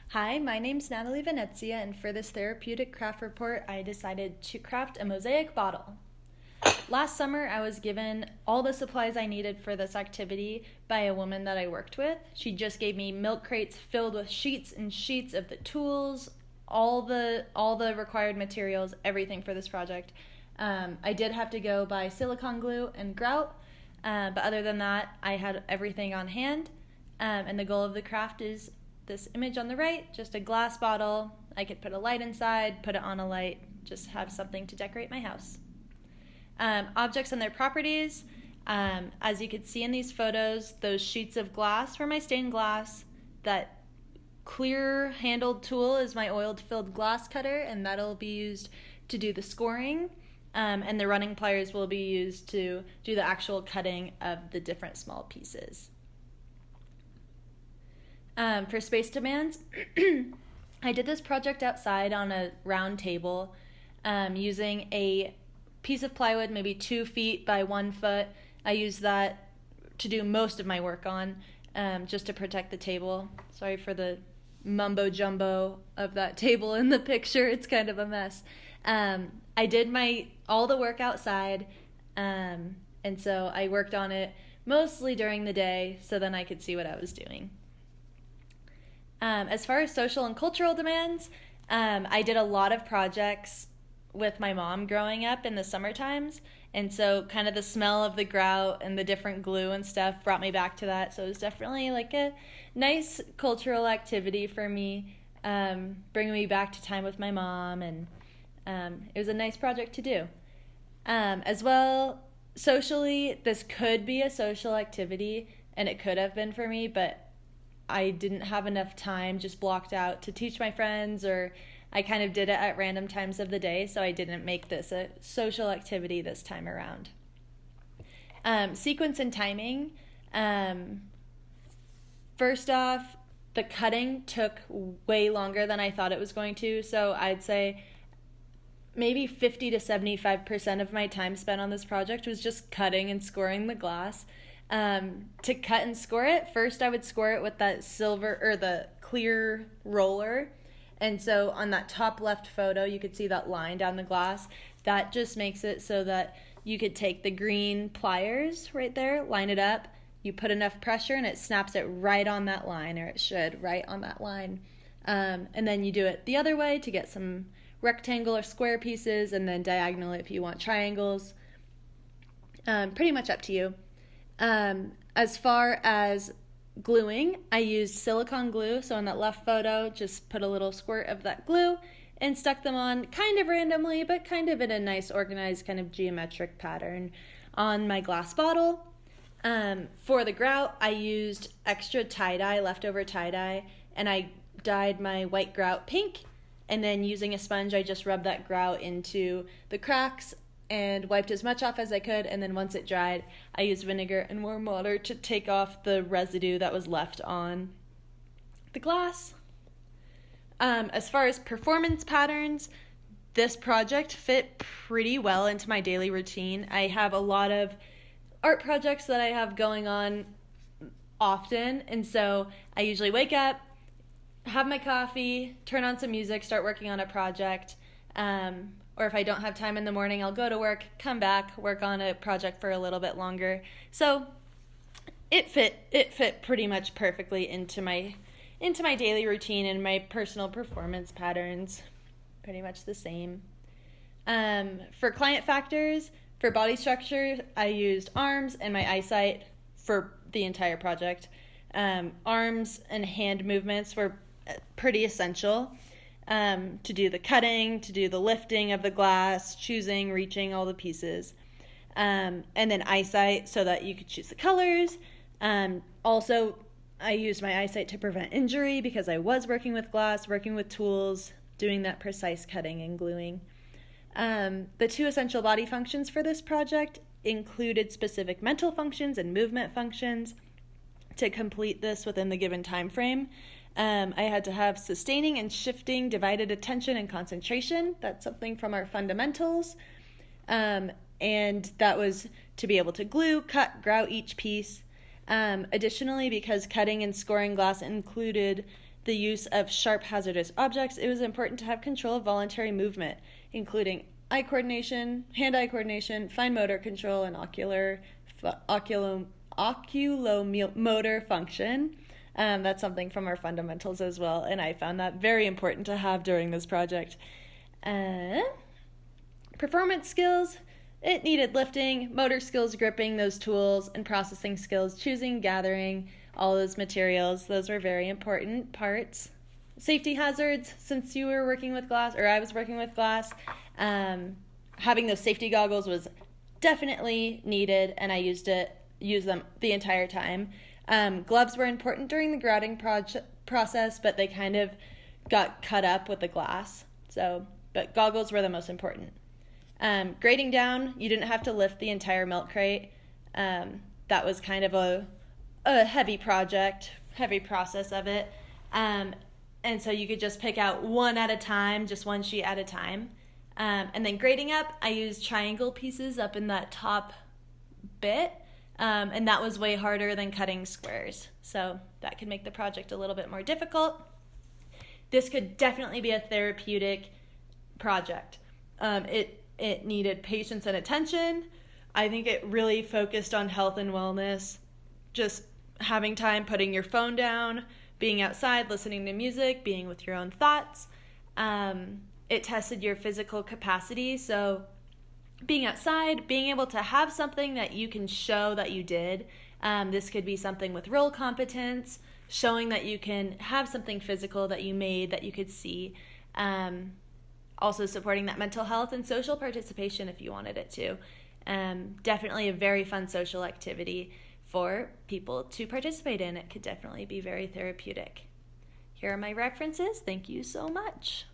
Hi, my name's Natalie Venezia, and for this therapeutic craft report, I decided to craft a mosaic bottle. Last summer, I was given all the supplies I needed for this activity by a woman that I worked with. She just gave me milk crates filled with sheets and sheets of the tools, all the required materials, everything for this project. I did have to go buy silicone glue and grout, but other than that, I had everything on hand. And the goal of the craft is this image on the right, just a glass bottle. I could put a light inside, put it on a light, just have something to decorate my house. Objects and their properties. As you could see in these photos, those sheets of glass were my stained glass. That clear handled tool is my oiled filled glass cutter, and that'll be used to do the scoring. And the running pliers will be used to do the actual cutting of the different small pieces. For space demands, I did this project outside on a round table using a piece of plywood, maybe 2 feet by 1 foot. I used that to do most of my work on, just to protect the table. Sorry for the mumbo jumbo of that table in the picture. It's kind of a mess. I did all the work outside, and so I worked on it mostly during the day so then I could see what I was doing. As far as social and cultural demands, I did a lot of projects with my mom growing up in the summer times, and so kind of the smell of the grout and the different glue and stuff brought me back to that. So it was definitely like a nice cultural activity for me, bringing me back to time with my mom, and it was a nice project to do. As well, socially, this could be a social activity, and it could have been for me, but I didn't have enough time just blocked out to teach my friends, or I kind of did it at random times of the day, so I didn't make this a social activity this time around. Sequence and timing. First off, the cutting took way longer than I thought it was going to, so I'd say maybe 50 to 75% of my time spent on this project was just cutting and scoring the glass. To cut and score it, first I would score it with that silver or the clear roller, and so on that top left photo you could see that line down the glass. That just makes it so that you could take the green pliers right there, line it up, you put enough pressure and it snaps it right on that line, or it should, right on that line. And then you do it the other way to get some rectangle or square pieces, and then diagonal if you want triangles. Pretty much up to you. As far as gluing, I used silicone glue. So in that left photo, just put a little squirt of that glue and stuck them on kind of randomly, but kind of in a nice organized kind of geometric pattern on my glass bottle. For the grout, I used extra tie-dye, leftover tie-dye, and I dyed my white grout pink. And then using a sponge, I just rubbed that grout into the cracks and wiped as much off as I could, and then once it dried, I used vinegar and warm water to take off the residue that was left on the glass. As far as performance patterns, this project fit pretty well into my daily routine. I have a lot of art projects that I have going on often, and so I usually wake up, have my coffee, turn on some music, start working on a project, or if I don't have time in the morning, I'll go to work, come back, work on a project for a little bit longer. So it fit pretty much perfectly into my daily routine and my personal performance patterns. Pretty much the same. For client factors, for body structure, I used arms and my eyesight for the entire project. Arms and hand movements were pretty essential. To do the cutting, to do the lifting of the glass, choosing, reaching all the pieces. And then eyesight so that you could choose the colors. Also, I used my eyesight to prevent injury because I was working with glass, working with tools, doing that precise cutting and gluing. The 2 essential body functions for this project included specific mental functions and movement functions to complete this within the given time frame. I had to have sustaining and shifting divided attention and concentration. That's something from our fundamentals. And that was to be able to glue, cut, grout each piece. Additionally, because cutting and scoring glass included the use of sharp hazardous objects, it was important to have control of voluntary movement, including eye coordination, hand-eye coordination, fine motor control, and oculomotor function. That's something from our fundamentals as well, and I found that very important to have during this project. Performance skills, it needed lifting, motor skills, gripping those tools, and processing skills, choosing, gathering, all those materials. Those were very important parts. Safety hazards, since you were working with glass, or I was working with glass, having those safety goggles was definitely needed, and I used them the entire time. Gloves were important during the grouting process, but they kind of got cut up with the glass. But goggles were the most important. Grading down, you didn't have to lift the entire milk crate. That was kind of a heavy project, heavy process of it. And so you could just pick out one at a time, just one sheet at a time. And then grading up, I used triangle pieces up in that top bit. And that was way harder than cutting squares. So that could make the project a little bit more difficult. This could definitely be a therapeutic project. It needed patience and attention. I think it really focused on health and wellness, just having time, putting your phone down, being outside, listening to music, being with your own thoughts. It tested your physical capacity, so being outside, being able to have something that you can show that you did. This could be something with role competence, showing that you can have something physical that you made that you could see. Also supporting that mental health and social participation if you wanted it to. Definitely a very fun social activity for people to participate in. It could definitely be very therapeutic. Here are my references. Thank you so much.